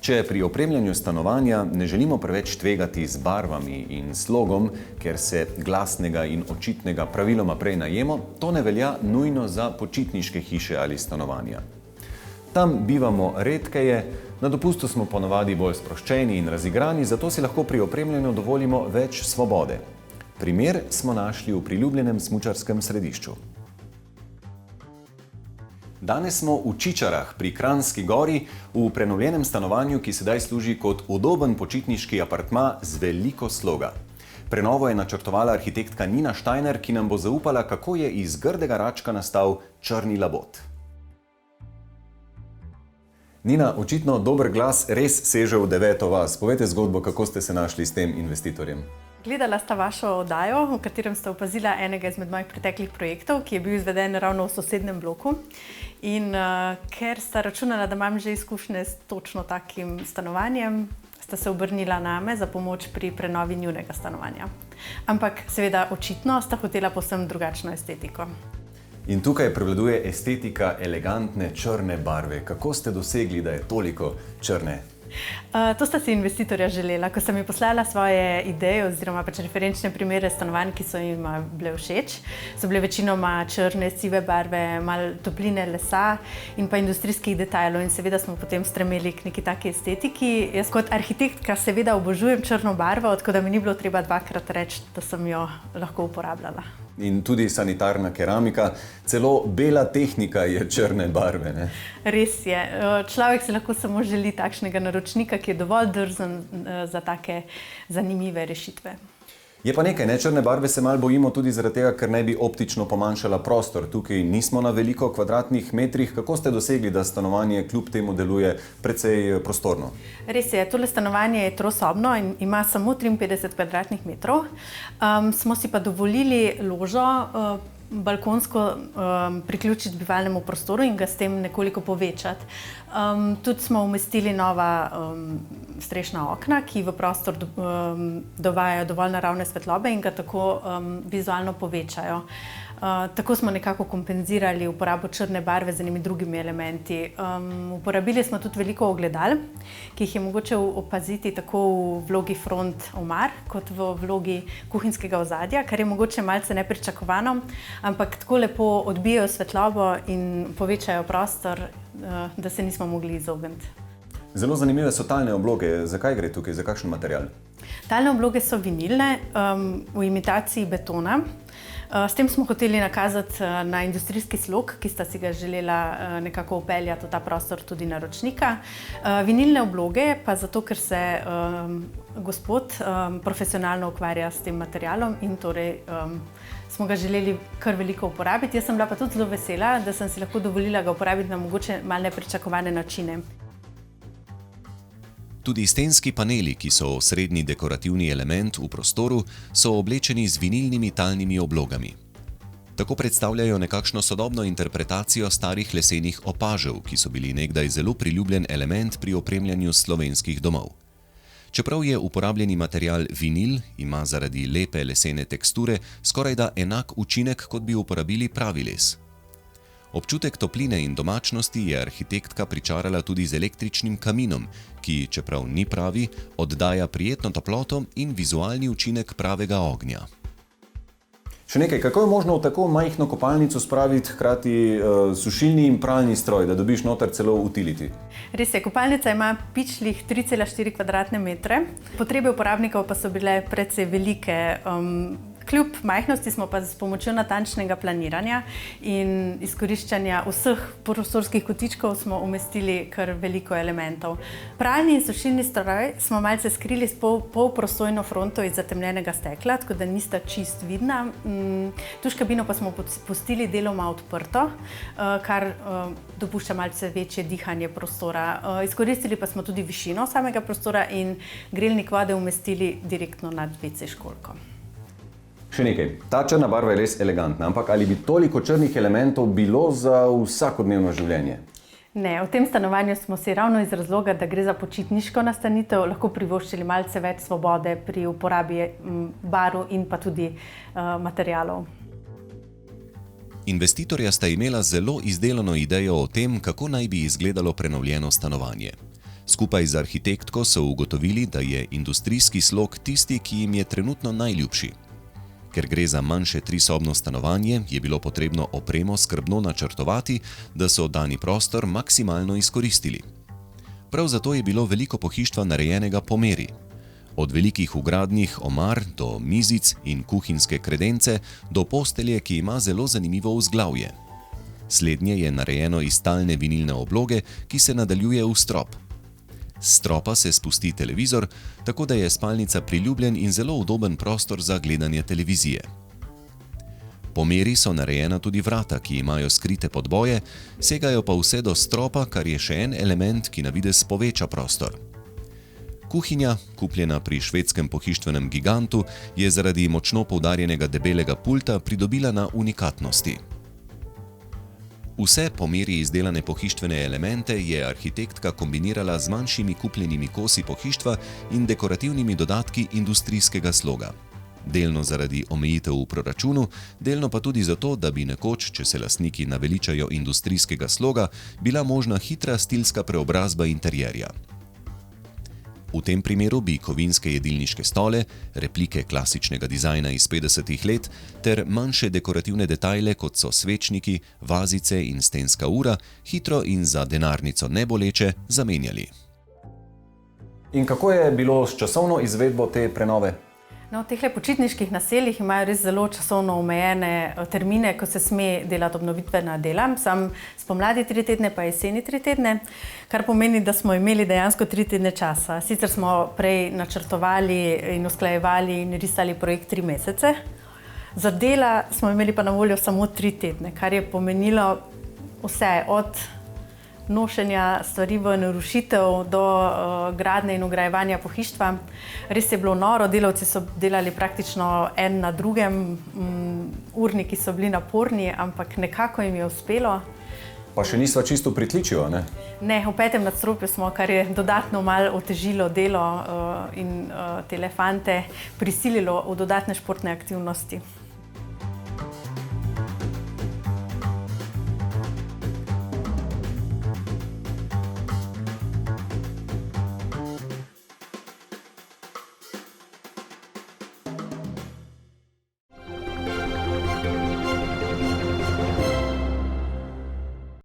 Če pri opremljanju stanovanja ne želimo preveč tvegati z barvami in slogom, ker se glasnega in očitnega praviloma prej najemo, to ne velja nujno za počitniške hiše ali stanovanja. Tam bivamo redkeje, na dopustu smo ponavadi bolj sproščeni in razigrani, zato si lahko pri opremljanju dovolimo več svobode. Primer smo našli v priljubljenem smučarskem središču. Danes smo v Čičarah pri Kranjski gori v prenovljenem stanovanju, ki sedaj služi kot udoben počitniški apartma z veliko sloga. Prenovo je načrtovala arhitektka Nina Steiner, ki nam bo zaupala, kako je iz grdega račka nastal črni labod. Nina, očitno dober glas res seže v deveto vas. Povejte zgodbo, kako ste se našli s tem investitorjem. Gledala sta vašo oddajo, v katerem sta opazila enega izmed mojih preteklih projektov, ki je bil izveden ravno v sosednjem bloku. In ker sta računala, da imam že izkušnje s točno takim stanovanjem, sta se obrnila name za pomoč pri prenovi njunega stanovanja. Ampak seveda očitno sta hotela povsem drugačno estetiko. In tukaj prevladuje estetika elegantne črne barve. Kako ste dosegli, da je toliko črne? To sta si investitorja želela. Ko sem ji poslala svoje ideje oziroma referenčne primere stanovanj, ki so jim bile všeč, so bile večinoma črne, sive barve, malo topline lesa in pa industrijskih detajlov. In seveda smo potem stremeli k neki taki estetiki. Jaz kot arhitektka seveda obožujem črno barvo, tako da mi ni bilo treba dvakrat reči, da sem jo lahko uporabljala. In tudi sanitarna keramika, celo bela tehnika je črne barve, ne? Res je. Človek se lahko samo želi takšnega naročnika, ki je dovolj drzen za take zanimive rešitve. Je pa nekaj, ne? Črne barve se malo bojimo tudi zaradi tega, ker naj bi optično pomanjšala prostor. Tukaj nismo na veliko kvadratnih metrih. Kako ste dosegli, da stanovanje kljub temu deluje precej prostorno? Res je, tole stanovanje je trosobno in ima samo 53 kvadratnih metrov. Smo si pa dovolili ložo balkonsko priključiti bivalnemu prostoru in ga s tem nekoliko povečati. Tudi smo umestili nova strešna okna, ki v prostor dovajajo dovolj naravne svetlobe in ga tako vizualno povečajo. Tako smo nekako kompenzirali uporabo črne barve z enimi drugimi elementi. Uporabili smo tudi veliko ogledal, ki jih je mogoče opaziti tako v vlogi front omar, kot v vlogi kuhinjskega ozadja, kar je mogoče malce nepričakovano, ampak tako lepo odbijajo svetlobo in povečajo prostor, da se nismo mogli izogniti. Zelo zanimive so talne obloge. Zakaj gre tukaj? Za kakšen material? Talne obloge so vinilne, v imitaciji betona. S tem smo hoteli nakazati na industrijski slog, ki sta si ga želela nekako upeljati v ta prostor tudi naročnika. Vinilne obloge pa zato, ker se gospod profesionalno ukvarja s tem materialom in torej smo ga želeli kar veliko uporabiti. Jaz sem bila pa tudi zelo vesela, da sem si lahko dovolila ga uporabiti na mogoče malo nepričakovane načine. Tudi stenski paneli, ki so osrednji dekorativni element v prostoru, so oblečeni z vinilnimi talnimi oblogami. Tako predstavljajo nekakšno sodobno interpretacijo starih lesenih opažev, ki so bili nekdaj zelo priljubljen element pri opremljanju slovenskih domov. Čeprav je uporabljeni material vinil, ima zaradi lepe lesene teksture skorajda enak učinek, kot bi uporabili pravi les. Občutek topline in domačnosti je arhitektka pričarala tudi z električnim kaminom, ki, čeprav ni pravi, oddaja prijetno toploto in vizualni učinek pravega ognja. Še nekaj, kako je možno v tako majhno kopalnico spraviti hkrati sušilni in pralni stroj, da dobiš noter celo utility? Res je, kopalnica ima pičlih 3,4 kvadratne metre, potrebe uporabnikov pa so bile precej velike. Kljub majhnosti smo pa s pomočjo natančnega planiranja in izkoriščanja vseh prostorskih kotičkov smo umestili kar veliko elementov. Pralni in sušilni stroj smo malce skrili s polprosojno fronto iz zatemnjenega stekla, tako da nista čist vidna. Tuš kabino pa smo pustili deloma odprto, kar dopušča malce večje dihanje prostora. Izkoristili pa smo tudi višino samega prostora in grelnik vode umestili direktno nad WC školjko. Še nekaj, ta črna barva je res elegantna, ampak ali bi toliko črnih elementov bilo za vsakodnevno življenje? Ne, v tem stanovanju smo si ravno iz razloga, da gre za počitniško nastanitev, lahko privoščili malce več svobode pri uporabi barv in pa tudi materialov. Investitorja sta imela zelo izdelano idejo o tem, kako naj bi izgledalo prenovljeno stanovanje. Skupaj z arhitektko so ugotovili, da je industrijski slog tisti, ki jim je trenutno najljubši. Ker gre za manjše trisobno stanovanje, je bilo potrebno opremo skrbno načrtovati, da so dani prostor maksimalno izkoristili. Prav zato je bilo veliko pohištva narejenega po meri. Od velikih vgradnih omar do mizic in kuhinjske kredence do postelje, ki ima zelo zanimivo vzglavje. Slednje je narejeno iz talne vinilne obloge, ki se nadaljuje v strop. S stropa se spusti televizor, tako da je spalnica priljubljen in zelo udoben prostor za gledanje televizije. Po meri so narejena tudi vrata, ki imajo skrite podboje, segajo pa vse do stropa, kar je še en element, ki na videz poveča prostor. Kuhinja, kupljena pri švedskem pohištvenem gigantu, je zaradi močno poudarjenega debelega pulta pridobila na unikatnosti. Vse po meri izdelane pohištvene elemente je arhitektka kombinirala z manjšimi kupljenimi kosi pohištva in dekorativnimi dodatki industrijskega sloga. Delno zaradi omejitev v proračunu, delno pa tudi zato, da bi nekoč, če se lastniki naveličajo industrijskega sloga, bila možna hitra stilska preobrazba interjerja. V tem primeru bi kovinske jedilniške stole, replike klasičnega dizajna iz 50. let ter manjše dekorativne detajle, kot so svečniki, vazice in stenska ura, hitro in za denarnico neboleče zamenjali. In kako je bilo s časovno izvedbo te prenove? No, v teh počitniških naseljih imajo res zelo časovno omejene termine, ko se sme delati obnovitvena dela. Sam spomladi 3 tedne, pa jeseni 3 tedne, kar pomeni, da smo imeli dejansko 3 tedne časa. Sicer smo prej načrtovali in usklajevali in risali projekt 3 mesece. Za dela smo imeli pa na voljo samo 3 tedne, kar je pomenilo vse od nošenja stvari v narušitev do gradnje in vgrajevanja pohištva. Res je bilo noro, delavci so delali praktično en na drugem, urniki so bili naporni, ampak nekako jim je uspelo. Pa še nisva čisto v pritličju, ne? Ne, v 5. nadstropju smo, kar je dodatno malo otežilo delo in te elefante prisililo v dodatne športne aktivnosti.